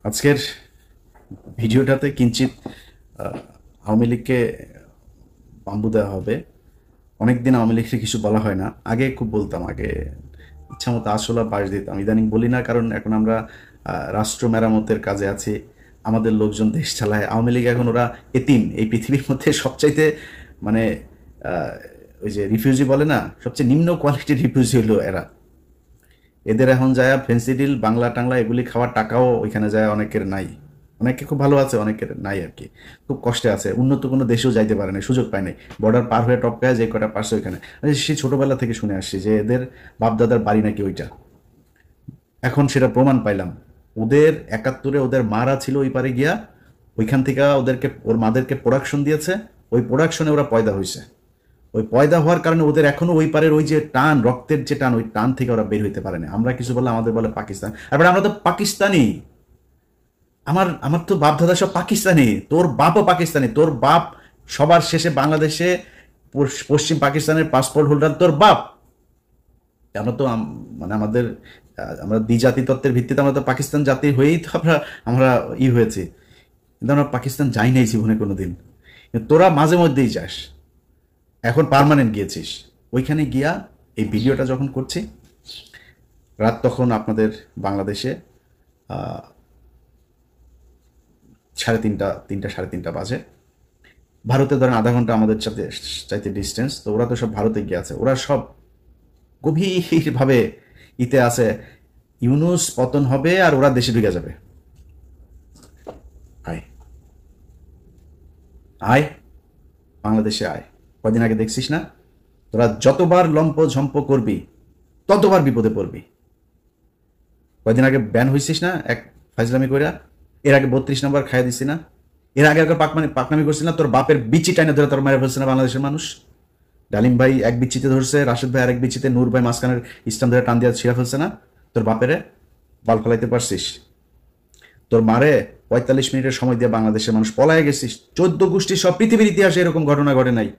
আজকের ভিডিওটাতে কিঞ্চিত আওয়ামী লীগকে বাম্বু দেওয়া হবে। অনেকদিন আওয়ামী লীগকে কিছু বলা হয় না, আগে খুব বলতাম, আগে ইচ্ছা মতো আসলা বাস দিতাম। ইদানিং বলি না, কারণ এখন আমরা রাষ্ট্র মেরামতের কাজে আছি, আমাদের লোকজন দেশ চালায়। আওয়ামী লীগ এখন ওরা এতিম, এই পৃথিবীর মধ্যে সবচাইতে মানে আহ, ওই যে রিফিউজি বলে না, সবচেয়ে নিম্ন কোয়ালিটির রিফিউজি হলো এরা। এদের এখন যায় ফেন্সিডিল বাংলা টাংলা এগুলি খাওয়ার টাকাও ওইখানে যায় অনেকের নাই। অনেকে খুব ভালো আছে, অনেকের নাই আর কি, খুব কষ্টে আছে, উন্নত কোনো দেশেও যাইতে পারে না, সুযোগ পায় নাই। বর্ডার পার হয়ে টপকায় যে কটা পারছে ওইখানে। সে ছোটবেলা থেকে শুনে আসছি যে এদের বাপদাদার বাড়ি নাকি ওইটা। এখন সেটা প্রমাণ পাইলাম। ওদের একাত্তরে ওদের মারা ছিল ওই পারে গিয়া, ওইখান থেকে ওদেরকে ওর মাদেরকে প্রোডাকশন দিয়েছে, ওই প্রোডাকশনে ওরা পয়দা হয়েছে। ওই পয়দা হওয়ার কারণে ওদের এখনো ওই পারের ওই যে টান, রক্তের যে টান, ওই টান থেকে ওরা বের হইতে পারে না। আমরা কিছু বললে আমাদের বলে পাকিস্তান, আর আমরা তো পাকিস্তানি। আমার আমার তো বাপ দাদা সব পাকিস্তানি, তোর বাপও পাকিস্তানি। তোর বাপ সবার শেষে বাংলাদেশে পশ্চিম পাকিস্তানের পাসপোর্ট হোল্ডার তোর বাপ। আমরা তো মানে আমাদের আমরা দ্বিজাতি তত্ত্বের ভিত্তিতে আমরা তো পাকিস্তান জাতি হয়েই তো আমরা আমরা হয়েছি, কিন্তু আমরা পাকিস্তান যাই নাই জীবনে কোনোদিন। তোরা মাঝে মধ্যেই যাস, এখন পার্মানেন্ট গিয়েছিস। ওইখানে গিয়া এই ভিডিওটা যখন করছি, রাত তখন আপনাদের বাংলাদেশে তিনটা সাড়ে তিনটা বাজে। ভারতে ধরেন আধা ঘন্টা আমাদের সাথে চাইতে ডিস্টেন্স, তো ওরা তো সব ভারতে গিয়ে আছে। ওরা সব গভীরভাবে ইতে আছে, ইউনুস পতন হবে আর ওরা দেশে ঢুকে যাবে। আয় আয়, বাংলাদেশে আয়। কদিন আগে দেখছিস না, তোরা যতবার লম্প ঝম্প করবি ততবার বিপদে পড়বি। কয়দিন আগে ব্যান হয়েছিস না এক ফাইজলামি কইরা, এর আগে 32 নম্বর খাইয়া দিছি না, এর আগে একবার পাকনামি করছিস না, তোর বাপের বিচি টাইনে ধরে তোর মায়ের ফেলছে না বাংলাদেশের মানুষ। ডালিম ভাই এক বিচিতে ধরছে, রাশেদ ভাই আরেক বিচিতে, নূর ভাই মাঝখানের ইসলাম ধরে টান দিয়া ছিঁড়া ফেলছে না। তোর বাপেরে বাল ফেলাইতে পারছিস? তোর মারে 45 মিনিটের সময় দিয়ে বাংলাদেশের মানুষ পলায় গেছিস। 14 গোষ্ঠী সব পৃথিবীর ইতিহাসে এরকম ঘটনা ঘটে নাই।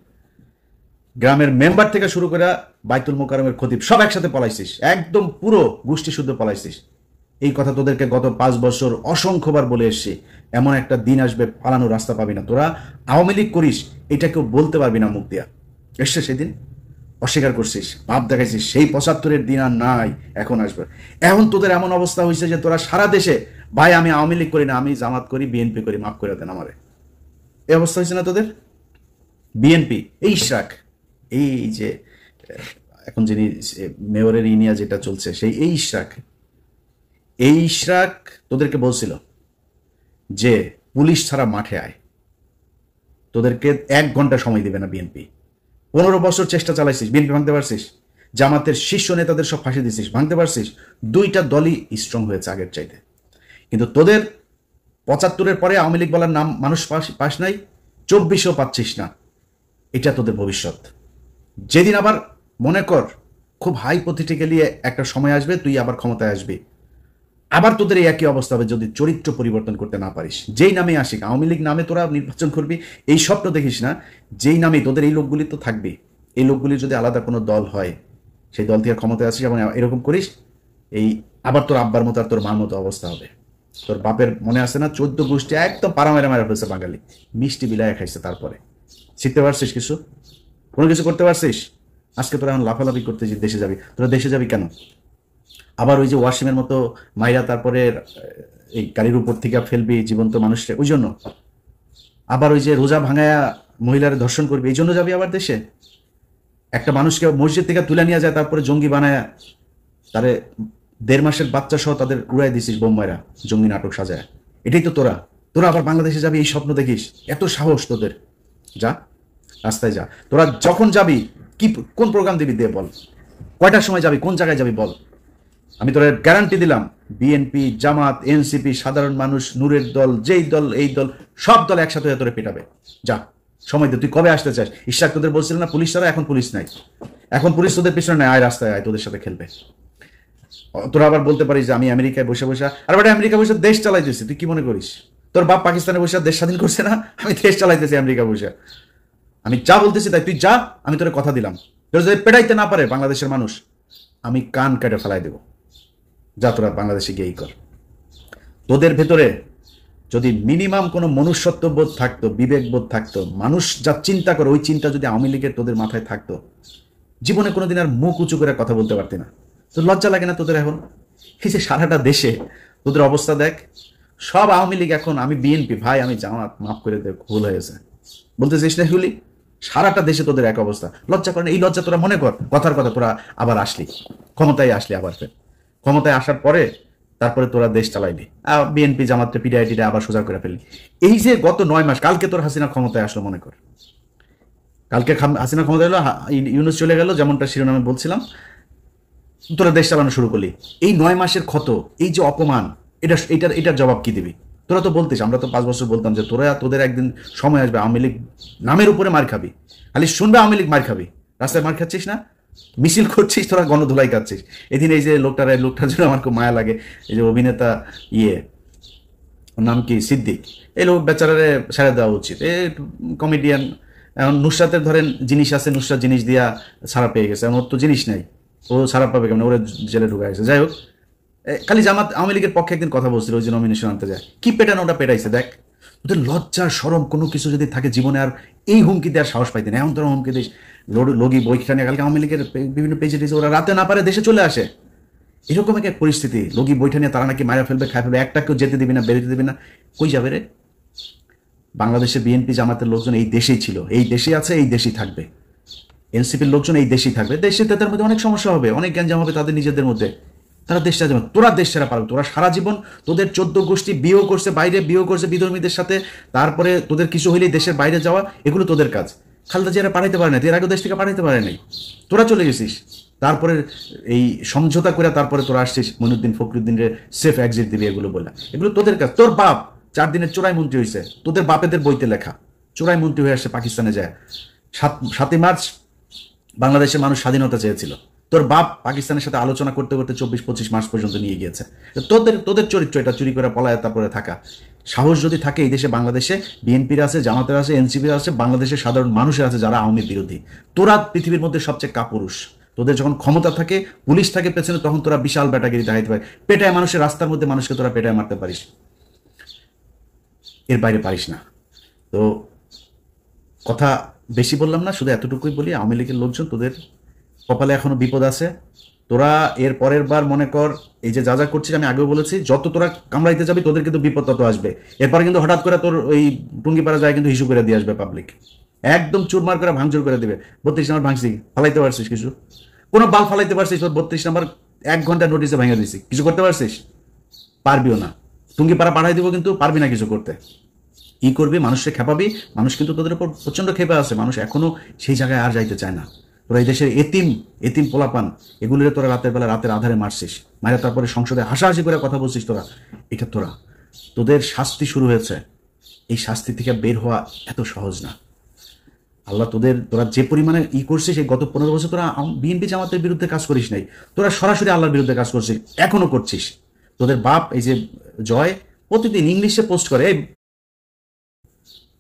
গ্রামের মেম্বার থেকে শুরু করে বাইতুল মোকারমের খতিব সব একসাথে পলাইছিস, একদম পুরো গোষ্ঠী শুদ্ধ পলাইছিস। এই কথা তোদেরকে গত 5 বছর অসংখ্যবার বলে এসছি। এমন একটা দিন আসবে পালানোর রাস্তা পাবি না। তোরা আওয়ামী লীগ করিস, এটা কেউ বলতে পারবি না মুখ দিয়া। এসছে সেদিন, অস্বীকার করছিস, ভাব দেখাইছিস, সেই 75-এর দিন আর নাই, এখন আসবে। এখন তোদের এমন অবস্থা হয়েছে যে তোরা সারা দেশে, ভাই আমি আওয়ামী লীগ করি না, আমি জামাত করি, বিএনপি করি, মাফ করে দেন আমারে। এই অবস্থা হয়েছে না তোদের? বিএনপি, এই ইশরাক, এই যে এখন যিনি মেয়রের ইনিয়া যেটা চলছে, সেই এই ইশরাক তোদেরকে বলছিল যে পুলিশ ছাড়া মাঠে আয়, তোদেরকে 1 ঘন্টা সময় দিবে না বিএনপি। 15 বছর চেষ্টা চালাইছিস, বিএনপি ভাঙতে পারছিস? জামাতের শীর্ষ নেতাদের সব ফাঁসি দিছিস, ভাঙতে পারছিস? দুইটা দলই স্ট্রং হয়েছে আগের চাইতে। কিন্তু তোদের 75-এর পরে আওয়ামী লীগ বলার নাম মানুষ পাস নাই, 24-ও পাচ্ছিস না। এটা তোদের ভবিষ্যৎ। যেদিন আবার মনে কর খুব হাইপোথেটিক্যালি একটা সময় আসবে, তুই আবার ক্ষমতায় আসবি, আবার তোদের এই একই অবস্থা হবে যদি চরিত্র পরিবর্তন করতে না পারিস। যেই নামে আসিক, আওয়ামী লীগ নামে তোরা নির্বাচন করবি, এই স্বপ্ন দেখিস না। যেই নামে তোদের এই লোকগুলি তো থাকবে, এই লোকগুলির যদি আলাদা কোনো দল হয়, সেই দল থেকে ক্ষমতায় আসিস এবং এরকম করিস, এই আবার তোর আব্বার মতো আর তোর মার মতো অবস্থা হবে। তোর বাপের মনে আছে না, 14 গোষ্ঠী একদম পাড়া মেরা মেরা ফেলছে বাঙালি, মিষ্টি বিলায় খাইছে। তারপরে শিখতে পারছিস কিছু? কোনো কিছু করতে পারছিস? আজকে তোরা এখন লাফালাফি করতে দেশে যাবি। তোরা দেশে যাবি কেন? আবার ওই যে ওয়াসিমের মতো মাইরা তারপরে এই গাড়ির উপর থেকে ফেলবি জীবন্ত মানুষকে, ওই জন্য? আবার ওই যে রোজা ভাঙায়া মহিলার ধর্ষণ করবি, এই জন্য যাবি আবার দেশে? একটা মানুষকে মসজিদ থেকে তুলে নিয়ে যায়, তারপরে জঙ্গি বানায়া তারে 1.5 মাসের বাচ্চা সহ তাদের উড়াই দিছিস বোম্বাইরা, জঙ্গি নাটক সাজায়। এটাই তো তোরা। তোরা আবার বাংলাদেশে যাবি, এই স্বপ্ন দেখিস? এত সাহস তোদের? যা, রাস্তায় যা। তোরা যখন যাবি, কি কোন প্রোগ্রাম দিবি দে বল, কয়টার সময় যাবি, কোন জায়গায় যাবি বল। আমি তোর গ্যারান্টি দিলাম, বিএনপি, জামাত, এনসিপি, সাধারণ মানুষ, নূরের দল, যেই দল, এই দল, সব দল একসাথে হয়ে তোরে পেটাবে। যা, সময় দে। তুই কবে আসতে চাস? ইশাক তোদের বলছিল না পুলিশ ছাড়া, এখন পুলিশ নাই, এখন পুলিশ তোদের পিছনে নাই, আয় রাস্তায় আয়, তোদের সাথে খেলবে। তোরা আবার বলতে পারিস যে আমি আমেরিকায় বসে বসে, আর বেটা আমেরিকা বসে দেশ চালাইতেছি, তুই কি মনে করিস? তোর বাপ পাকিস্তানে বসে দেশ স্বাধীন করছে না? আমি দেশ চালাইতেছি আমেরিকা বসে। আমি যা বলতেছি তাই, তুই যা, আমি তোর কথা দিলাম। তোর যদি পেটাইতে না পারে বাংলাদেশের মানুষ, আমি কান কেটে ফেলাই দেবো। যা, তোরা বাংলাদেশে গিয়েই কর। তোদের ভেতরে যদি মিনিমাম কোনো মনুষ্যত্ববোধ থাকতো, বিবেকবোধ থাকতো, মানুষ যা চিন্তা করে ওই চিন্তা যদি আওয়ামী লীগের তোদের মাথায় থাকতো, জীবনে কোনোদিন আর মুখ উঁচু করে কথা বলতে পারতি না। তো লজ্জা লাগে না তোদের এখন? এই যে সারাটা দেশে তোদের অবস্থা দেখ, সব আওয়ামী লীগ এখন আমি বিএনপি, ভাই আমি জামাত, মাফ করে দেখ, ভুল হয়েছে বলতে চাইস না এগুলি? সারাটা দেশে তোদের এক অবস্থা, লজ্জা করে না? এই লজ্জা তোরা মনে কর, কথার কথা তোরা আবার আসলি ক্ষমতায়, আসলি আবার ফের ক্ষমতায় আসার পরে তারপরে তোরা দেশ চালাইবি, বিএনপি জামাতটা পিডিআইটিটা আবার সোজা করে ফেললি। এই যে গত 9 মাস, কালকে তোর হাসিনা ক্ষমতায় আসলো মনে কর, কালকে হাসিনা ক্ষমতায় এলো, ইউনূস চলে গেল, যেমনটা শিরোনামে বলছিলাম, তোরা দেশ চালানো শুরু করলি। এই 9 মাসের ক্ষত, এই যে অপমান, এটার জবাব কি দিবি? তোরা তো বলতিস, আমরা তো 5 বছর বলতাম যে তোদের একদিন সময় আসবে আওয়ামী লীগ নামের উপরে মার খাবি, খালি শুনবে আওয়ামী লীগ মার খাবি। রাস্তায় মার খাচ্ছিস না, মিছিল করছিস, তোরা গণধুলাই খাচ্ছিস। এদিন এই যে লোকটার জন্য আমার খুব মায়া লাগে, এই যে অভিনেতা ওর নাম কি, সিদ্দিক, এই লোক বেচারারে ছেড়ে দেওয়া উচিত। এ কমেডিয়ান, এখন নুসরাতের ধরেন জিনিস আছে, নুসরাত জিনিস দিয়া ছাড়া পেয়ে গেছে, এখন ওর তো জিনিস নাই, ও ছাড়া পাবে কেমন? ওরা জেলে ঢুকা গেছে। যাই হোক, খালি জামাত আওয়ামী লীগের পক্ষে একদিন কথা বলছিল, ওই যে নমিনেশন আনতে যায়, কি পেটানো ওটা পেটাইছে দেখ। ওদের লজ্জা সরম কোনো কিছু যদি থাকে জীবনে, আর এই হুমকি দেওয়ার সাহস পাইতে না। এখন তোরা হুমকি দিস, লগি বইখানে, কালকে আওয়ামী লীগের বিভিন্ন পেজে দিয়েছে, ওরা রাতে না পারে দেশে চলে আসে। এরকম এক পরিস্থিতি, লগি বইটা নিয়ে তারা নাকি মারা ফেলবে, খাই ফেলবে, একটা কেউ যেতে দিবি না, বেরোতে দিবি না। কই যাবে রে? বাংলাদেশে বিএনপি জামাতের লোকজন এই দেশেই ছিল, এই দেশেই আছে, এই দেশেই থাকবে। এনসিপির লোকজন এই দেশেই থাকবে। দেশে তাদের মধ্যে অনেক সমস্যা হবে, অনেক গ্যাঞ্জাম হবে তাদের নিজেদের মধ্যে, তারা দেশটা যাবে। তোরা দেশ ছাড়া পারবে? তোরা সারা জীবন তোদের 14 গোষ্ঠী বিয়েও করছে, বাইরে বিয়েও করছে বিধর্মীদের সাথে, তারপরে তোদের কিছু হইলেই দেশের বাইরে যাওয়া, এগুলো তোদের কাজ। খালেদা জিয়ারা পাঠাইতে পারে না, এর আগে দেশ থেকে পাঠাইতে পারে নাই, তোরা চলে গেছিস। তারপরে এই সমঝোতা করে তারপরে তোরা আসছিস মইনুদ্দিন ফখরুদ্দিনের সেফ এক্সিট দিবি, এগুলো বললা, এগুলো তোদের কাজ। তোর বাপ 4 দিনের চোরাই মন্ত্রী হয়েছে, তোদের বাপেদের বইতে লেখা, চোরাই মন্ত্রী হয়ে আসছে পাকিস্তানে যায়। 7ই মার্চ বাংলাদেশের মানুষ স্বাধীনতা চেয়েছিল, তোর বাপ পাকিস্তানের সাথে আলোচনা করতে করতে 24-25 মাস পর্যন্ত নিয়ে গিয়েছে। তোদের চরিত্র এটা, চুরি করে পলায় তারপরে থাকা। সাহস যদি থাকে এই দেশে, বাংলাদেশে বিএনপির আছে, জামাতের আছে, এনসিপির আছে, বাংলাদেশের সাধারণ মানুষের আছে যারা আওয়ামী বিরোধী। তোরা পৃথিবীর মধ্যে সবচেয়ে কাপুরুষ। তোদের যখন ক্ষমতা থাকে, পুলিশ থাকে পেছনে, তখন তোরা বিশাল ব্যাটাগিরি দেখাইতে পারে, পেটায় মানুষের, রাস্তার মধ্যে মানুষকে তোরা পেটায় মারতে পারিস, এর বাইরে পারিস না। তো কথা বেশি বললাম না, শুধু এতটুকুই বলি, আওয়ামী লীগের লোকজন তোদের কপালে এখনো বিপদ আছে। তোরা এর পরের বার মনে কর, এই যে যা যা করছিস, আমি আগেও বলেছি, যত তোরা কামড়াইতে যাবি তোদের কিন্তু বিপদ তত আসবে। এরপরে কিন্তু হঠাৎ করে তোর ওই টুঙ্গিপাড়া যায় কিন্তু ইস্যু করে দিয়ে আসবে পাবলিক, একদম চুরমার করে ভাঙচুর করে দেবে। 32 নম্বর ভাঙছি, ফালাইতে পারছিস কিছু? কোনো বাল ফালাইতে পারছিস? তোর 32 নম্বর 1 ঘন্টা নোটিসে ভেঙে দিছি, কিছু করতে পারছিস? পারবিও না। টুঙ্গিপাড়া পাঠাই দিব, কিন্তু পারবি না কিছু করতে। ই করবি, মানুষকে খেপাবি, মানুষ কিন্তু তোদের উপর প্রচন্ড খেপে আছে, মানুষ এখনো সেই জায়গায় আর যাইতে চায় না। তোরা এই দেশের এতিম পোলাপান, এগুলোরে তোরা রাতের বেলা রাতের আধারে মারছিস, মারা তারপরে সংসদে হাসাহাসি করে কথা বলছিস। এটা তোদের শাস্তি শুরু হয়েছে, এই শাস্তি থেকে বের হওয়া এত সহজ না। আল্লাহ তোরা যে পরিমাণে করছিস, এই গত 15 বছর তোরা বিএনপি জামাতের বিরুদ্ধে কাজ করিস নাই, তোরা সরাসরি আল্লাহর বিরুদ্ধে কাজ করছিস, এখনো করছিস। তোদের বাপ এই যে জয় প্রতিদিন ইংলিশে পোস্ট করে,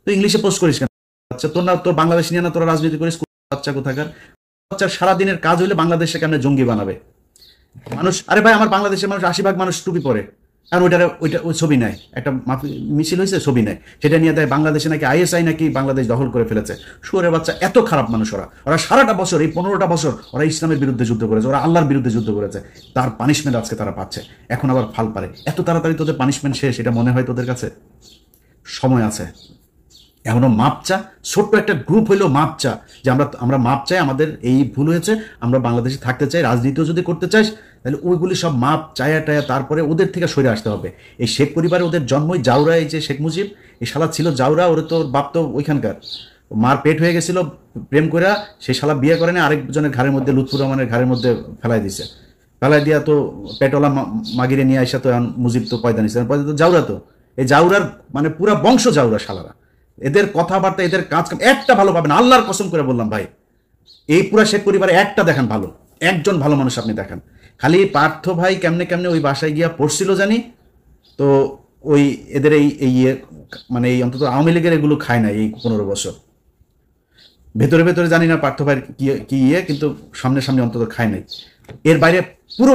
তুই ইংলিশে পোস্ট করিস কেন? আচ্ছা, তোর বাংলাদেশ নিয়ে না তোরা রাজনীতি করিস, বাচ্চা কোথাকার বাচ্চা। সারাদিনের কাজ হইলে বাংলাদেশে কেমন জঙ্গি বানাবে মানুষ। আরে ভাই, আমার বাংলাদেশের মানুষ 80% মানুষ টুপি পরে, আর ওই ছবি নেয়, একটা মিছিল হয়েছে, ছবি নেয়, সেটা নিয়ে দেয় বাংলাদেশে নাকি আইএসআই নাকি বাংলাদেশ দখল করে ফেলেছে। শুয়োরের বাচ্চা, এত খারাপ মানুষ ওরা সারাটা বছর, এই 15টা বছর ওরা ইসলামের বিরুদ্ধে যুদ্ধ করেছে, ওরা আল্লাহর বিরুদ্ধে যুদ্ধ করেছে, তার পানিশমেন্ট আজকে তারা পাচ্ছে। এখন আবার ফাল পারে, এত তাড়াতাড়ি তোদের পানিশমেন্ট শেষ এটা মনে হয় তোদের কাছে? সময় আছে, এখনো মাপ চা। ছোট্ট একটা গ্রুপ হইলেও মাপ চা, যে আমরা মাপ চাই, আমাদের এই ভুল হয়েছে, আমরা বাংলাদেশে থাকতে চাই, রাজনীতিও যদি করতে চাই, তাহলে ওইগুলি সব মাপ চায়া টায়া, তারপরে ওদের থেকে সরে আসতে হবে। এই শেখ পরিবারে ওদের জন্মই জাউরা, এই যে শেখ মুজিব, এই শালা ছিল জাউরা, ওর তো বাপ তো ওইখানকার, মার পেট হয়ে গেছিল প্রেম করে, সেই শালা বিয়ে করে না, আরেকজনের ঘাড়ের মধ্যে, লুৎফুর রহমানের ঘাড়ের মধ্যে ফেলাই দিছে, ফেলাই দিয়া তো পেটওয়ালা মাগিরে নিয়ে আসা, তো মুজিব তো পয়দা নিছে, পয়দা তো জাউরা, তো এই জাউরার মানে পুরা বংশ জাউরা শালারা। এদের কথাবার্তা, এদের কাজ একটা ভালো পাবেন, আল্লাহর কসম করে বললাম ভাই, এই পুরা শেখ পরিবারে একটা দেখেন ভালো, একজন ভালো মানুষ আপনি দেখান। খালি পার্থ ভাই কেমনে ওই বাসায় গিয়া পড়ছিল জানি, তো ওই এদের এই মানে এই অন্তত আওয়ামী লীগের এগুলো খায় না এই 15 বছর। ভেতরে জানি না পার্থ ভাইয়ের কি কিন্তু সামনে অন্তত খায় নাই। এর বাইরে পুরো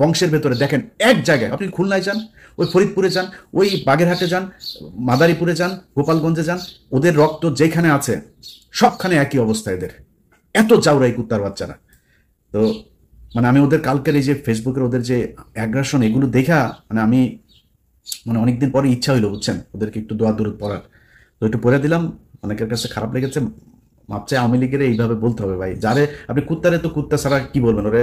বংশের ভেতরে দেখেন এক জায়গায়, আপনি খুলনায় যান, ওই ফরিদপুরে যান, ওই বাগেরহাটে যান, মাদারীপুরে যান, গোপালগঞ্জে যান, ওদের রক্ত যেখানে আছে সবখানে একই অবস্থা এদের। এত চাউরাই কুত্তার বাচ্চারা। তো মানে আমি ওদের কালকের এই যে ফেসবুকের ওদের যে অ্যাগ্রাসন, এগুলো দেখা মানে আমি মানে অনেকদিন পরে ইচ্ছা হইলো, বুঝছেন, ওদেরকে একটু দোয়া দূরত পড়ার। তো একটু পড়ে দিলাম, অনেকের কাছে খারাপ লেগেছে। মাপ চাই, আওয়ামী লীগের এইভাবে বলতে হবে ভাই। যারে আপনি কুত্তারে তো কুত্তা ছাড়া কি বলবেন, ওরে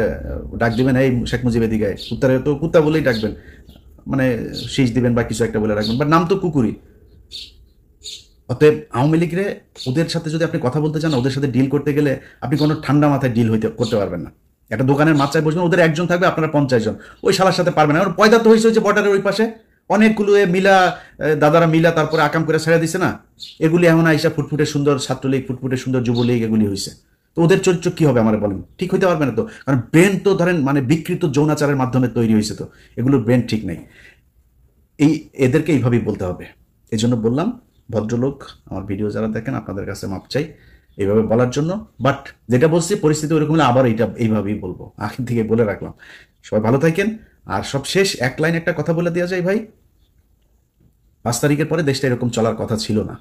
ডাক দিবেন এই শেখ মুজিবের দিকে, কুত্তারে তো কুত্তা বলেই ডাকবেন, মানে শীষ দিবেন বা কিছু একটা বলে রাখবেন, বা নাম তো কুকুরই। অতএব আওয়ামী লীগরে ওদের সাথে যদি আপনি কথা বলতে চান, ওদের সাথে ডিল করতে গেলে আপনি কোনো ঠান্ডা মাথায় ডিল করতে পারবেন না। একটা দোকানের মাথায় বসবেন, ওদের একজন থাকবে, আপনারা 50 জন, ওই শালার সাথে পারবেন না। পয়দা তো হয়েছে যে বর্ডারের ওই পাশে অনেকগুলো মিলা, দাদারা মিলা তারপরে আকাম করে ছেড়ে দিছে না, এগুলি এমন আইসা ফুটফুটে সুন্দর ছাত্রলীগ, ফুটফুটে সুন্দর যুবলীগ, এগুলি হয়েছে। তো ওদের চরিত্র কি হবে আমার বলেন, ঠিক হইতে পারবে না তো। কারণ ব্রেন তো ধরেন মানে বিকৃত যৌনাচারের মাধ্যমে তৈরি হয়েছে, তো এগুলোর ব্রেন ঠিক নেই। এদেরকে এইভাবেই বলতে হবে। এই জন্য বললাম, ভদ্রলোক আমার ভিডিও যারা দেখেন আপনাদের কাছে মাপ চাই এইভাবে বলার জন্য। বাট যেটা বলছি পরিস্থিতি ওরকম হলে আবার এইভাবেই বলবো, আগের থেকে বলে রাখলাম। সবাই ভালো থাকেন। আর সব শেষ এক লাইন একটা কথা বলে দেওয়া যায় ভাই, 5 তারিখের পরে দেশটা এরকম চলার কথা ছিল না।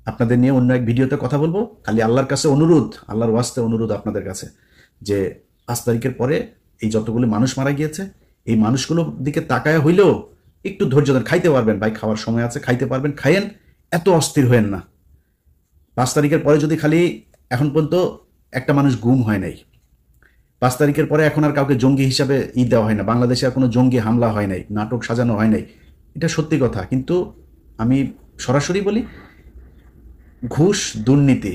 আপনাদের নিয়ে অন্য এক ভিডিওতে কথা বলবো। খালি আল্লাহর কাছে অনুরোধ, আল্লাহর ওয়াস্তে অনুরোধ আপনাদের কাছে, যে 5 তারিখের পরে এই যতগুলো মানুষ মারা গিয়েছে, এই মানুষগুলোর দিকে তাকায় হইলেও একটু ধৈর্য ধরে খাইতে পারবেন ভাই, খাওয়ার সময় আছে, খাইতে পারবেন, খাইয়েন, এত অস্থির হয়েন না। 5 তারিখের পরে যদি খালি, এখন পর্যন্ত একটা মানুষ গুম হয় নাই, 5 তারিখের পরে এখন আর কাউকে জঙ্গি হিসাবে দেওয়া হয় না, বাংলাদেশে আর কোনো জঙ্গি হামলা হয় নাই, নাটক সাজানো হয় নাই, এটা সত্যি কথা। কিন্তু আমি সরাসরি বলি, ঘুষ দুর্নীতি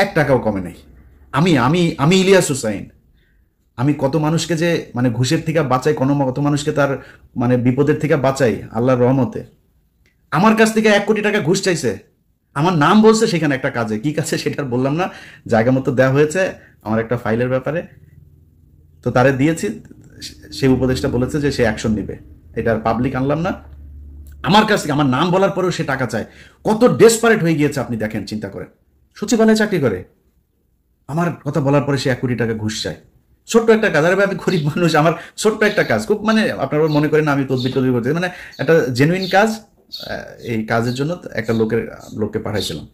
1 টাকাও কমে নাই। আমি আমি আমি ইলিয়াস হুসাইন, আমি কত মানুষকে যে মানে ঘুষের থেকে বাঁচাই, কত মানুষকে তার মানে বিপদের থেকে বাঁচাই আল্লাহর রহমতে। আমার কাছ থেকে 1 কোটি টাকা ঘুষ চাইছে, আমার নাম বলছে সেখানে একটা কাজে, কি কাজে সেটা বললাম না, জায়গা মতো দেওয়া হয়েছে আমার একটা ফাইলের ব্যাপারে, তো তারে দিয়েছি, সে উপদেশটা বলেছে যে সে অ্যাকশন নিবে, এটা পাবলিক আনলাম না। আমার কাছ থেকে আমার নাম বলার পরেও সে টাকা চায়, কত ডেসপারেট হয়ে গিয়েছে আপনি দেখেন, চিন্তা করেন। সচিবালয়ে চাকরি করে, আমার কথা বলার পরে সে 1 কোটি টাকা ঘুষ চায়। ছোট্ট একটা কাজ, আরে ভাই আমি গরিব মানুষ, আমার ছোট্ট একটা কাজ, খুব মানে আপনারা মনে করেন আমি তদবির করতে, মানে একটা জেনুইন কাজ, এই কাজের জন্য একটা লোককে পাঠাইছিলাম,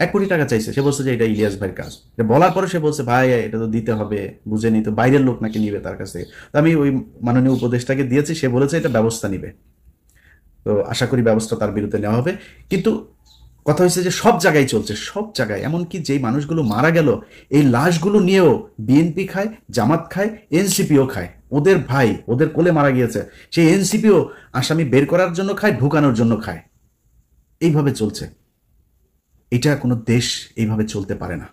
1 কোটি টাকা চাইছে। সে বলছে যে এটা ইলিয়াস ভাইয়ের কাজ, বলার পরে সে বলছে ভাই এটা তো দিতে হবে, বুঝে নি তো, বাইরের লোক নাকি নিবে তার কাছ থেকে। তো আমি ওই মাননীয় উপদেষ্টাকে দিয়েছি, সে বলেছে এটা ব্যবস্থা নিবে, তো আশা করি ব্যবস্থা তার বিরুদ্ধে নেওয়া হবে। কিন্তু কথা হয়েছে যে সব জায়গায় চলছে, সব জায়গায়, এমনকি যেই মানুষগুলো মারা গেল এই লাশগুলো নিয়েও বিএনপি খায়, জামাত খায়, এনসিপিও খায়, ওদের ভাই ওদের কোলে মারা গিয়েছে, সেই এনসিপিও আসামি বের করার জন্য খায়, ঢুকানোর জন্য খায়। এইভাবে চলছে, এটা কোনো দেশ এইভাবে চলতে পারে না।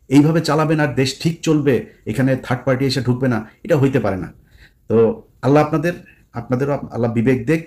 এইভাবে চালাবেন আর দেশ ঠিক চলবে, এখানে থার্ড পার্টি এসে ঢুকবে না, এটা হইতে পারে না। তো আল্লাহ আপনাদেরও আল্লাহ বিবেক দেখ,